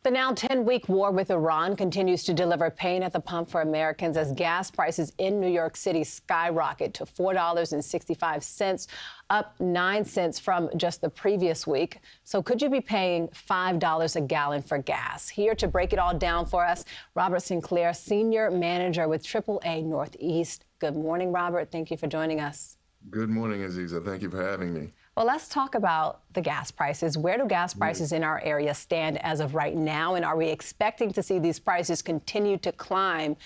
The now 10-week war with Iran continues to deliver pain at the pump for Americans as gas prices in New York City skyrocket to $4.65, up 9 cents from just the previous week. So could you be paying $5 a gallon for gas? Here to break it all down for us, Robert Sinclair, Senior Manager with AAA Northeast. Good morning, Robert. Thank you for joining us. Good morning, Aziza. Thank you for having me. Well, let's talk about the gas prices. Where do gas prices in our area stand as of right now? And are we expecting to see these prices continue to climb,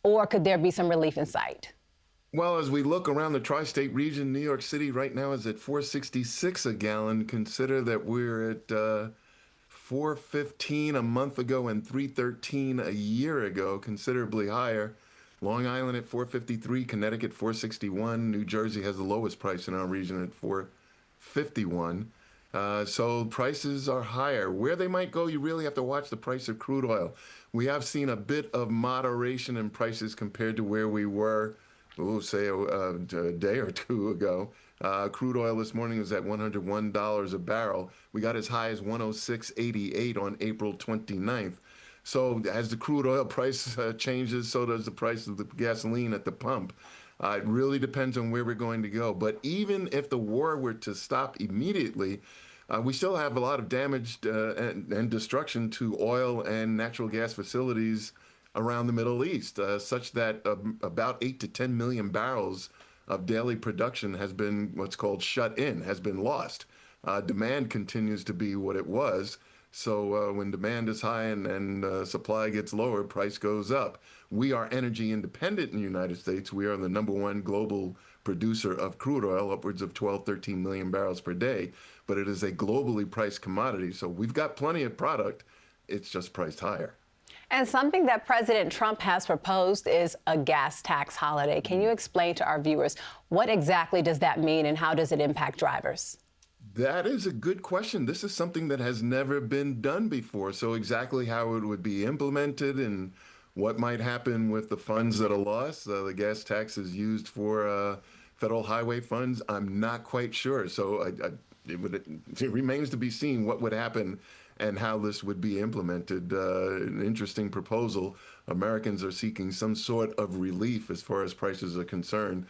or could there be some relief in sight? Well, as we look around the tri-state region, New York City right now is at $4.66 a gallon. Consider that we're at $4.15 a month ago and $3.13 a year ago, considerably higher. Long Island at $4.53, Connecticut $4.61, New Jersey has the lowest price in our region at $4.51. So prices are higher. Where they might go, you really have to watch the price of crude oil. We have seen a bit of moderation in prices compared to where we were, say a day or two ago. Crude oil this morning was at $101 a barrel. We got as high as $106.88 on April 29th. So as the crude oil price changes, so does the price of the gasoline at the pump. It really depends on where we're going to go. But even if the war were to stop immediately, we still have a lot of damage and destruction to oil and natural gas facilities around the Middle East, such that about 8 to 10 million barrels of daily production has been what's called shut in, has been lost. Demand continues to be what it was. So when demand is high and supply gets lower, price goes up. We are energy independent in the United States. We are the #1 global producer of crude oil, upwards of 12, 13 million barrels per day. But it is a globally priced commodity. So we've got plenty of product. It's just priced higher. And something that President Trump has proposed is a gas tax holiday. Can you explain to our viewers what exactly does that mean and how does it impact drivers? That is a good question. This is something that has never been done before. So exactly how it would be implemented and what might happen with the funds that are lost, the gas tax is used for federal highway funds, I'm not quite sure. So it remains to be seen what would happen and how this would be implemented. An interesting proposal. Americans are seeking some sort of relief as far as prices are concerned.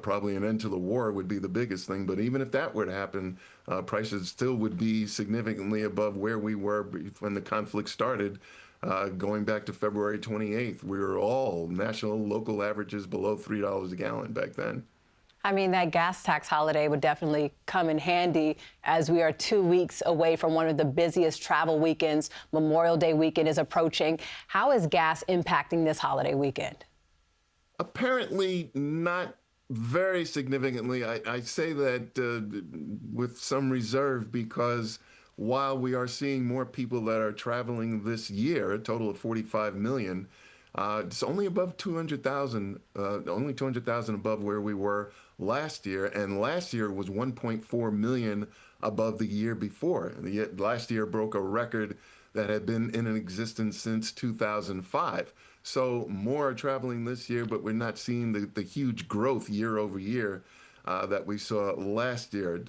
Probably an end to the war would be the biggest thing. But even if that were to happen, prices still would be significantly above where we were when the conflict started. Going back to February 28th, we were all national, local averages below $3 a gallon back then. I mean, that gas tax holiday would definitely come in handy as we are 2 weeks away from one of the busiest travel weekends. Memorial Day weekend is approaching. How is gas impacting this holiday weekend? Apparently not very significantly. I say that with some reserve because while we are seeing more people that are traveling this year, a total of 45 million, it's only above 200,000, only 200,000 above where we were last year. And last year was 1.4 million above the year before. And last year broke a record that had been in existence since 2005. So more are traveling this year, but we're not seeing the huge growth year over year that we saw last year.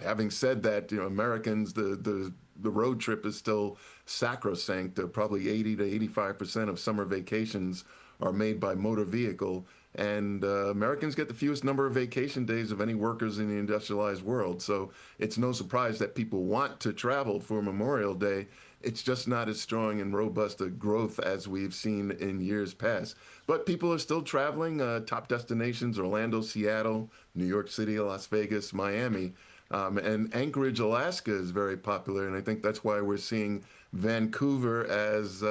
Having said that, Americans, the road trip is still sacrosanct. Probably 80 to 85% of summer vacations are made by motor vehicle. And Americans get the fewest number of vacation days of any workers in the industrialized world. So it's no surprise that people want to travel for Memorial Day. It's just not as strong and robust a growth as we've seen in years past. But people are still traveling. Top destinations, Orlando, Seattle, New York City, Las Vegas, Miami. And Anchorage, Alaska is very popular. And I think that's why we're seeing Vancouver as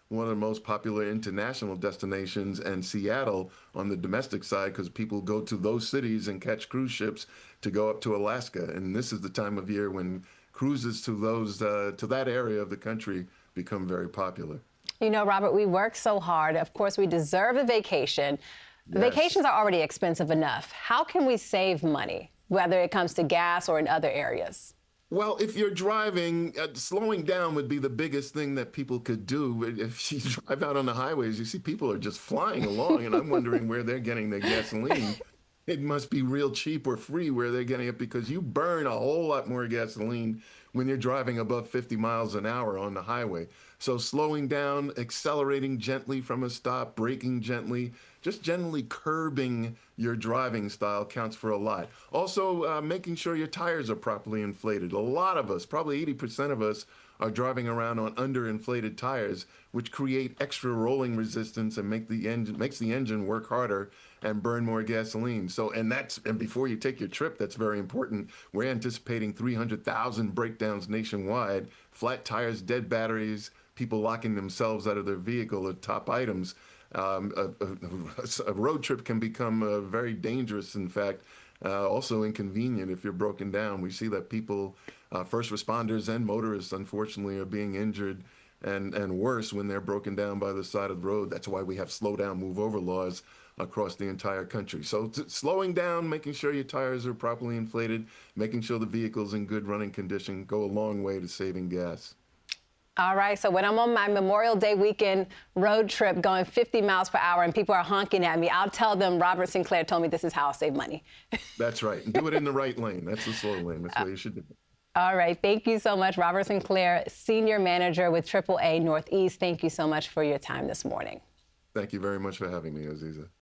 one of the most popular international destinations, and Seattle on the domestic side, because people go to those cities and catch cruise ships to go up to Alaska. And this is the time of year when cruises to that area of the country become very popular. You know, Robert, we work so hard. Of course, we deserve a vacation. Yes. Vacations are already expensive enough. How can we save money, whether it comes to gas or in other areas? Well, if you're driving, slowing down would be the biggest thing that people could do. If you drive out on the highways, you see people are just flying along, and I'm wondering where they're getting their gasoline. It must be real cheap or free where they're getting it, because you burn a whole lot more gasoline when you're driving above 50 miles an hour on the highway. So slowing down, accelerating gently from a stop, braking gently, just generally curbing your driving style counts for a lot. Also, making sure your tires are properly inflated. A lot of us, probably 80% of us, are driving around on underinflated tires, which create extra rolling resistance and makes the engine work harder and burn more gasoline. So, and before you take your trip, that's very important. We're anticipating 300,000 breakdowns nationwide. Flat tires, dead batteries, people locking themselves out of their vehicle are top items. A road trip can become very dangerous, in fact, also inconvenient if you're broken down. We see that people, first responders and motorists, unfortunately, are being injured and worse when they're broken down by the side of the road. That's why we have slow down, move over laws across the entire country. So slowing down, making sure your tires are properly inflated, making sure the vehicle's in good running condition go a long way to saving gas. All right, so when I'm on my Memorial Day weekend road trip going 50 miles per hour and people are honking at me, I'll tell them Robert Sinclair told me this is how I'll save money. That's right. And do it in the right lane. That's the slow lane. That's what you should do. All right, thank you so much, Robert Sinclair, Senior Manager with AAA Northeast. Thank you so much for your time this morning. Thank you very much for having me, Aziza.